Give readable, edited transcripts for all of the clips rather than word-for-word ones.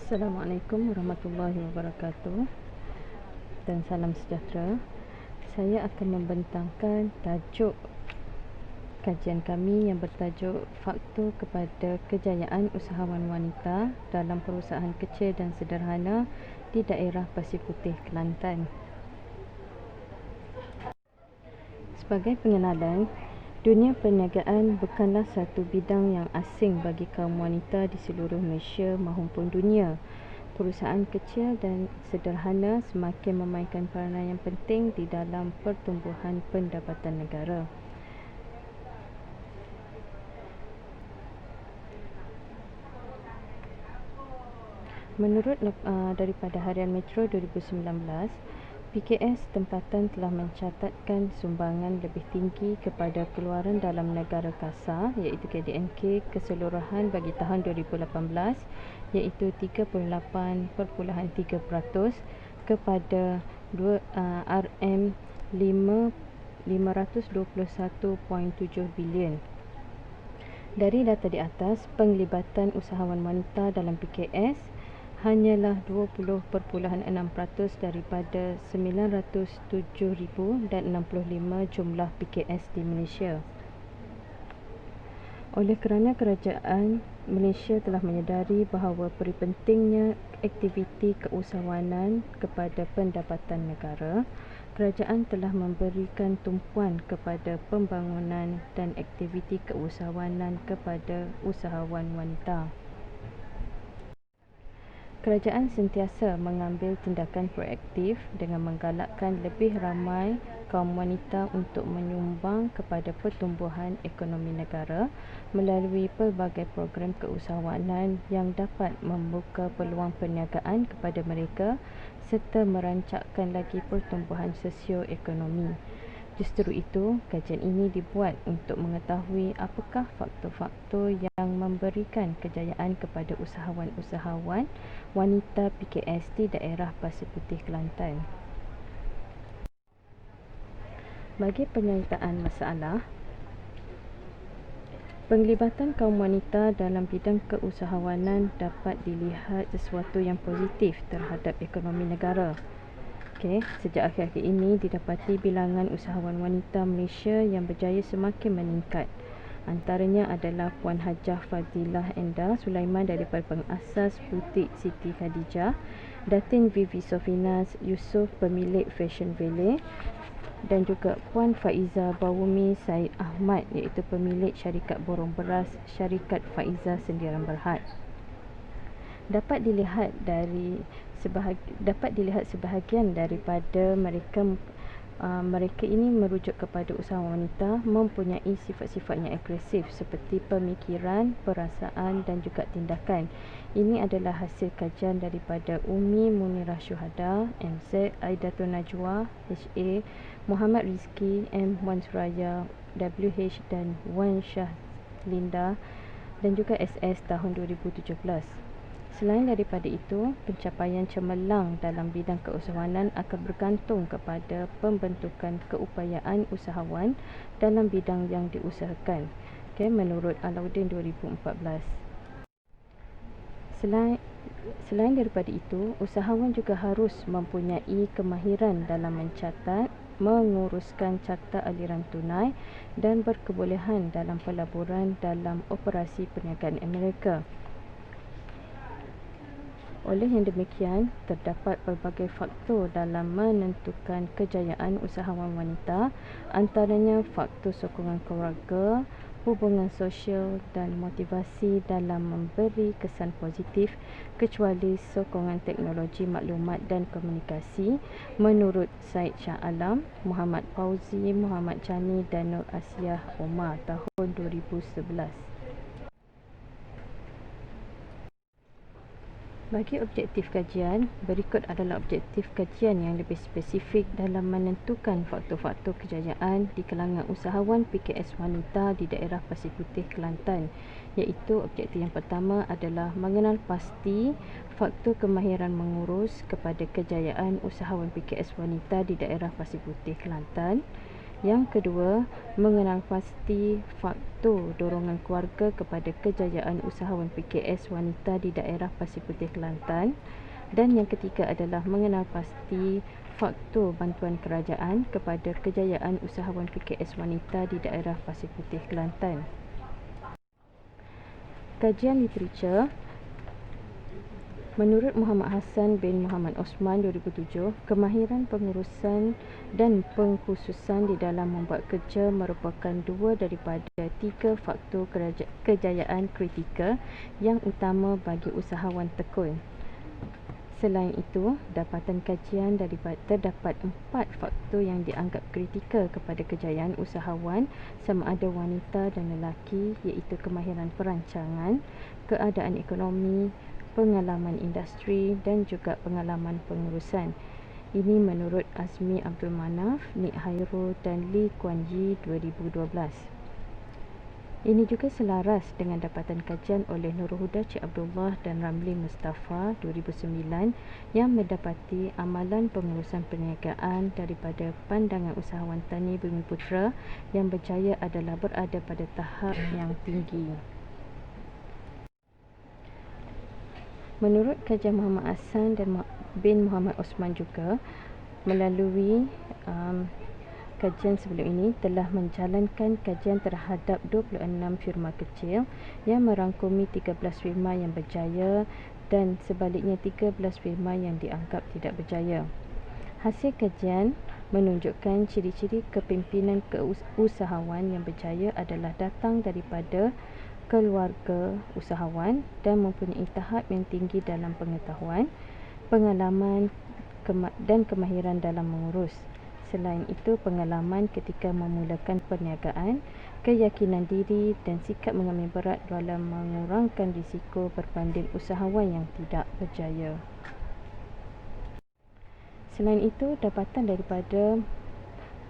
Assalamualaikum warahmatullahi wabarakatuh dan salam sejahtera. Saya akan membentangkan tajuk kajian kami yang bertajuk Faktor kepada Kejayaan Usahawan Wanita dalam Perusahaan Kecil dan Sederhana di Daerah Pasir Putih, Kelantan. Sebagai pengenalan, dunia perniagaan bukanlah satu bidang yang asing bagi kaum wanita di seluruh Malaysia maupun dunia. Perusahaan kecil dan sederhana semakin memainkan peranan yang penting di dalam pertumbuhan pendapatan negara. Menurut daripada Harian Metro 2019, PKS tempatan telah mencatatkan sumbangan lebih tinggi kepada keluaran dalam negara kasar iaitu KDNK keseluruhan bagi tahun 2018 iaitu 38.3% kepada RM521.7 bilion. Dari data di atas, penglibatan usahawan wanita dalam PKS hanyalah 20.6% daripada 907,065 jumlah PKS di Malaysia. Oleh kerana kerajaan Malaysia telah menyedari bahawa peri pentingnya aktiviti keusahawanan kepada pendapatan negara, kerajaan telah memberikan tumpuan kepada pembangunan dan aktiviti keusahawanan kepada usahawan wanita. Kerajaan sentiasa mengambil tindakan proaktif dengan menggalakkan lebih ramai kaum wanita untuk menyumbang kepada pertumbuhan ekonomi negara melalui pelbagai program keusahawanan yang dapat membuka peluang perniagaan kepada mereka serta merancakkan lagi pertumbuhan sosioekonomi. Justru itu, kajian ini dibuat untuk mengetahui apakah faktor-faktor yang memberikan kejayaan kepada usahawan-usahawan wanita PKS di daerah Pasir Putih, Kelantan. Bagi penyertaan masalah, penglibatan kaum wanita dalam bidang keusahawanan dapat dilihat sesuatu yang positif terhadap ekonomi negara. Sejak akhir-akhir ini didapati bilangan usahawan wanita Malaysia yang berjaya semakin meningkat. Antaranya adalah Puan Hajah Fadilah Endah Sulaiman daripada pengasas butik Siti Khadijah, Datin Vivi Sofinas Yusof pemilik Fashion Valley, dan juga Puan Faiza Bawumi Said Ahmad iaitu pemilik syarikat borong beras Syarikat Faiza Sendirian Berhad. Dapat dilihat sebahagian daripada mereka ini merujuk kepada usahawan wanita mempunyai sifat-sifat yang agresif seperti pemikiran, perasaan dan juga tindakan. Ini adalah hasil kajian daripada Umi Munirah Syuhada, MZ, Aidatun Najwa, HA, Muhammad Rizki, M. Wan Suraya, WH dan Wan Syah Linda dan juga SS tahun 2017. Selain daripada itu, pencapaian cemerlang dalam bidang keusahawanan akan bergantung kepada pembentukan keupayaan usahawan dalam bidang yang diusahakan. Menurut Alauddin 2014. Selain daripada itu, usahawan juga harus mempunyai kemahiran dalam mencatat, menguruskan carta aliran tunai dan berkebolehan dalam pelaburan dalam operasi perniagaan mereka. Oleh yang demikian, terdapat pelbagai faktor dalam menentukan kejayaan usahawan wanita, antaranya faktor sokongan keluarga, hubungan sosial dan motivasi dalam memberi kesan positif kecuali sokongan teknologi maklumat dan komunikasi menurut Said Shah Alam, Muhammad Fauzi, Muhammad Chani dan Nur Asiah Omar tahun 2011. Bagi objektif kajian, berikut adalah objektif kajian yang lebih spesifik dalam menentukan faktor-faktor kejayaan di kalangan usahawan PKS wanita di daerah Pasir Putih, Kelantan, iaitu objektif yang pertama adalah mengenal pasti faktor kemahiran mengurus kepada kejayaan usahawan PKS wanita di daerah Pasir Putih, Kelantan. Yang kedua, mengenal pasti faktor dorongan keluarga kepada kejayaan usahawan PKS wanita di daerah Pasir Putih Kelantan. Dan yang ketiga adalah mengenal pasti faktor bantuan kerajaan kepada kejayaan usahawan PKS wanita di daerah Pasir Putih Kelantan. Kajian literatur. Menurut Muhammad Hassan bin Muhammad Osman 2007, kemahiran pengurusan dan pengkhususan di dalam membuat kerja merupakan dua daripada tiga faktor kejayaan kritikal yang utama bagi usahawan tekun. Selain itu, dapatan kajian terdapat 4 faktor yang dianggap kritikal kepada kejayaan usahawan sama ada wanita dan lelaki, iaitu kemahiran perancangan, keadaan ekonomi, pengalaman industri dan juga pengalaman pengurusan. Ini menurut Azmi Abdul Manaf, Nik Hairul dan Lee Kuan Yi 2012. Ini juga selaras dengan dapatan kajian oleh Nurul Huda Cik Abdullah dan Ramli Mustafa 2009 yang mendapati amalan pengurusan perniagaan daripada pandangan usahawan Tani Bumiputera yang berjaya adalah berada pada tahap yang tinggi. Menurut kajian Muhammad Hassan bin Muhammad Osman juga, melalui kajian sebelum ini telah menjalankan kajian terhadap 26 firma kecil yang merangkumi 13 firma yang berjaya dan sebaliknya 13 firma yang dianggap tidak berjaya. Hasil kajian menunjukkan ciri-ciri kepimpinan usahawan yang berjaya adalah datang daripada keluarga usahawan dan mempunyai tahap yang tinggi dalam pengetahuan, pengalaman dan kemahiran dalam mengurus. Selain itu, pengalaman ketika memulakan perniagaan, keyakinan diri dan sikap mengambil berat dalam mengurangkan risiko berbanding usahawan yang tidak berjaya. Selain itu, dapatan daripada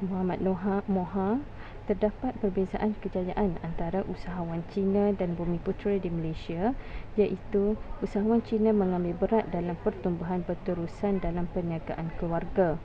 Muhammad Moha, terdapat perbezaan kejayaan antara usahawan Cina dan Bumiputera di Malaysia, iaitu usahawan Cina mengambil berat dalam pertumbuhan berterusan dalam perniagaan keluarga.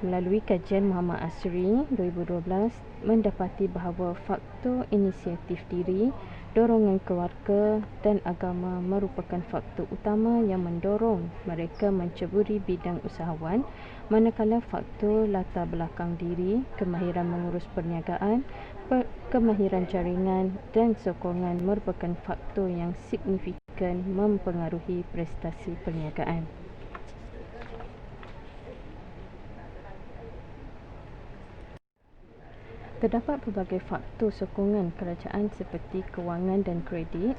Melalui kajian Muhammad Asri 2012 mendapati bahawa faktor inisiatif diri, dorongan keluarga dan agama merupakan faktor utama yang mendorong mereka menceburi bidang usahawan, manakala faktor latar belakang diri, kemahiran mengurus perniagaan, kemahiran jaringan dan sokongan merupakan faktor yang signifikan mempengaruhi prestasi perniagaan. Terdapat pelbagai faktor sokongan kerajaan seperti kewangan dan kredit,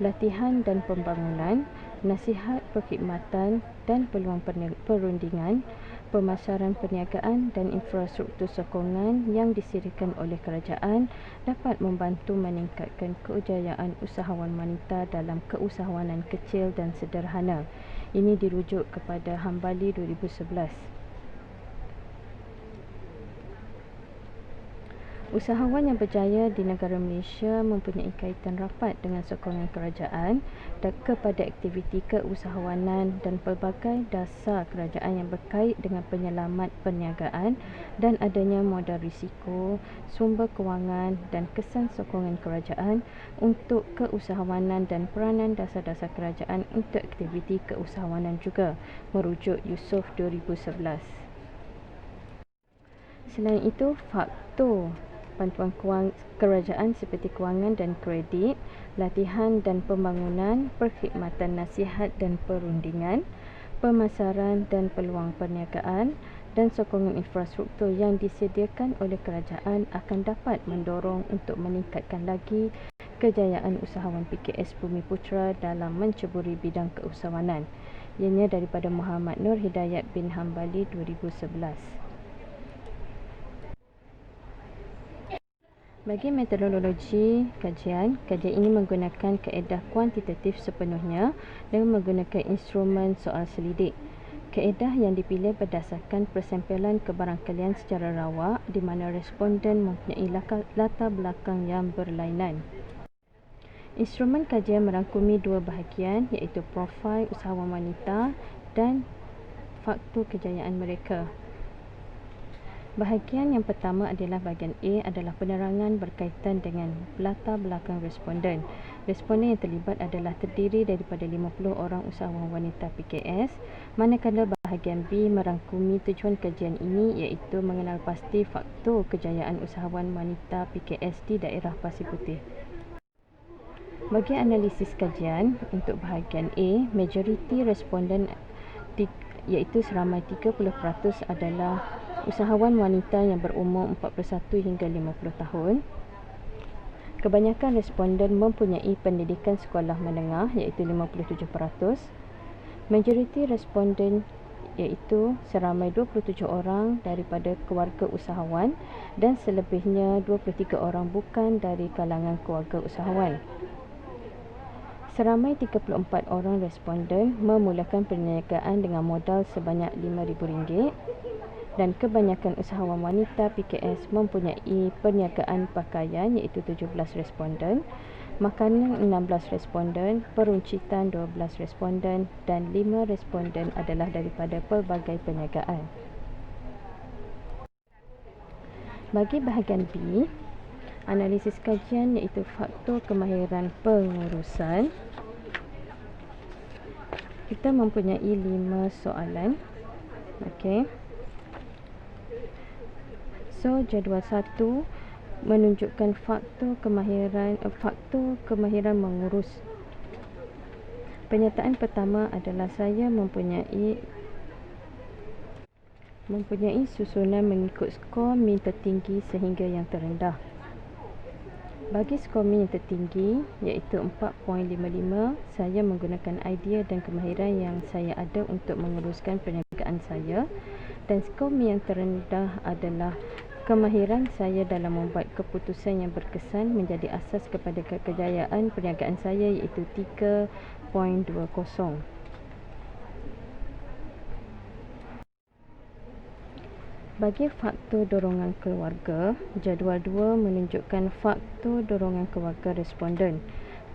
latihan dan pembangunan, nasihat perkhidmatan dan peluang perundingan, pemasaran perniagaan dan infrastruktur sokongan yang disediakan oleh kerajaan dapat membantu meningkatkan kejayaan usahawan wanita dalam keusahawanan kecil dan sederhana. Ini dirujuk kepada Hambali 2011. Usahawan yang berjaya di negara Malaysia mempunyai kaitan rapat dengan sokongan kerajaan kepada aktiviti keusahawanan dan pelbagai dasar kerajaan yang berkait dengan penyelamat perniagaan dan adanya modal risiko, sumber kewangan dan kesan sokongan kerajaan untuk keusahawanan dan peranan dasar-dasar kerajaan untuk aktiviti keusahawanan juga, merujuk Yusof 2011. Selain itu, faktor bantuan kerajaan seperti kewangan dan kredit, latihan dan pembangunan, perkhidmatan nasihat dan perundingan, pemasaran dan peluang perniagaan dan sokongan infrastruktur yang disediakan oleh kerajaan akan dapat mendorong untuk meningkatkan lagi kejayaan usahawan PKS Bumiputera dalam menceburi bidang keusahawanan. Ianya daripada Muhammad Nur Hidayat bin Hambali 2011. Bagi metodologi kajian ini menggunakan kaedah kuantitatif sepenuhnya dengan menggunakan instrumen soal selidik. Kaedah yang dipilih berdasarkan persempelan kebarangkalian secara rawak di mana responden mempunyai latar belakang yang berlainan. Instrumen kajian merangkumi dua bahagian, iaitu profil usahawan wanita dan faktor kejayaan mereka. Bahagian yang pertama adalah bahagian A adalah penerangan berkaitan dengan latar belakang responden. Responden yang terlibat adalah terdiri daripada 50 orang usahawan wanita PKS, manakala bahagian B merangkumi tujuan kajian ini iaitu mengenal pasti faktor kejayaan usahawan wanita PKS di daerah Pasir Putih. Bagi analisis kajian, untuk bahagian A, majoriti responden iaitu seramai 30% adalah usahawan wanita yang berumur 41 hingga 50 tahun. Kebanyakan responden mempunyai pendidikan sekolah menengah iaitu 57%. Majoriti responden iaitu seramai 27 orang daripada keluarga usahawan dan selebihnya 23 orang bukan dari kalangan keluarga usahawan. Seramai 34 orang responden memulakan perniagaan dengan modal sebanyak RM5,000 dan kebanyakan usahawan wanita PKS mempunyai perniagaan pakaian iaitu 17 responden, makanan 16 responden, peruncitan 12 responden dan 5 responden adalah daripada pelbagai perniagaan. Bagi bahagian B, analisis kajian iaitu faktor kemahiran pengurusan. Kita mempunyai 5 soalan. Okey. So, jadual 1 menunjukkan faktor kemahiran mengurus. Penyataan pertama adalah saya mempunyai susunan mengikut skor min tertinggi sehingga yang terendah. Bagi skor min yang tertinggi iaitu 4.55, saya menggunakan idea dan kemahiran yang saya ada untuk menguruskan perniagaan saya, dan skor min yang terendah adalah kemahiran saya dalam membuat keputusan yang berkesan menjadi asas kepada kejayaan perniagaan saya iaitu 3.20. Bagi faktor dorongan keluarga, jadual 2 menunjukkan faktor dorongan keluarga responden.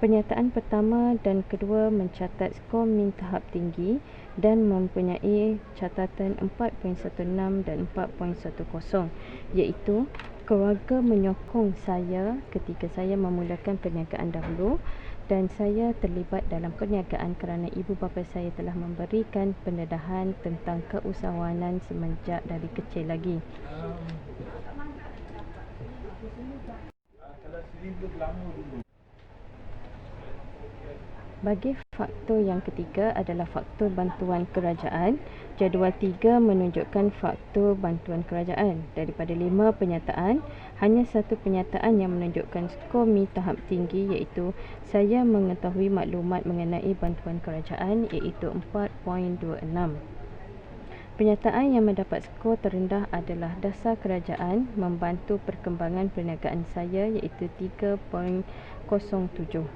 Pernyataan pertama dan kedua mencatat skor min tahap tinggi dan mempunyai catatan 4.16 dan 4.10, iaitu keluarga menyokong saya ketika saya memulakan perniagaan dahulu dan saya terlibat dalam perniagaan kerana ibu bapa saya telah memberikan pendedahan tentang keusahawanan semenjak dari kecil lagi. Bagi faktor yang ketiga adalah faktor bantuan kerajaan. Jadual 3 menunjukkan faktor bantuan kerajaan. Daripada 5 pernyataan, hanya satu pernyataan yang menunjukkan skor mi tahap tinggi iaitu saya mengetahui maklumat mengenai bantuan kerajaan iaitu 4.26. Pernyataan yang mendapat skor terendah adalah dasar kerajaan membantu perkembangan perniagaan saya iaitu 3.07.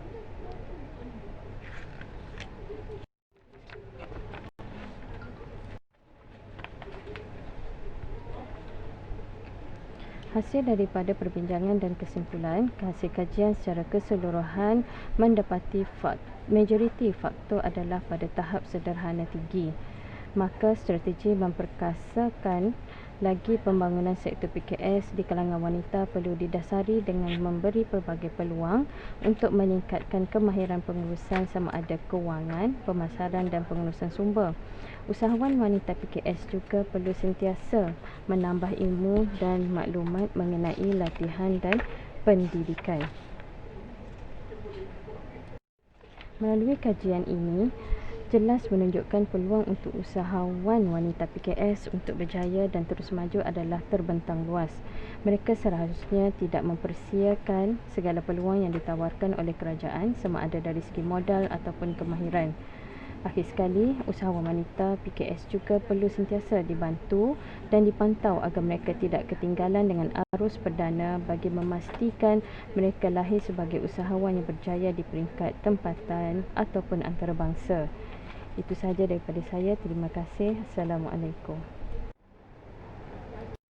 Hasil daripada perbincangan dan kesimpulan, hasil kajian secara keseluruhan mendapati majoriti faktor adalah pada tahap sederhana tinggi. Maka strategi memperkasakan lagi pembangunan sektor PKS di kalangan wanita perlu didasari dengan memberi pelbagai peluang untuk meningkatkan kemahiran pengurusan sama ada kewangan, pemasaran dan pengurusan sumber. Usahawan wanita PKS juga perlu sentiasa menambah ilmu dan maklumat mengenai latihan dan pendidikan. Melalui kajian ini, jelas menunjukkan peluang untuk usahawan wanita PKS untuk berjaya dan terus maju adalah terbentang luas. Mereka seharusnya tidak mempersiakan segala peluang yang ditawarkan oleh kerajaan sama ada dari segi modal ataupun kemahiran. Akhir sekali, usahawan wanita PKS juga perlu sentiasa dibantu dan dipantau agar mereka tidak ketinggalan dengan arus perdana bagi memastikan mereka lahir sebagai usahawan yang berjaya di peringkat tempatan ataupun antarabangsa. Itu sahaja daripada saya. Terima kasih. Assalamualaikum.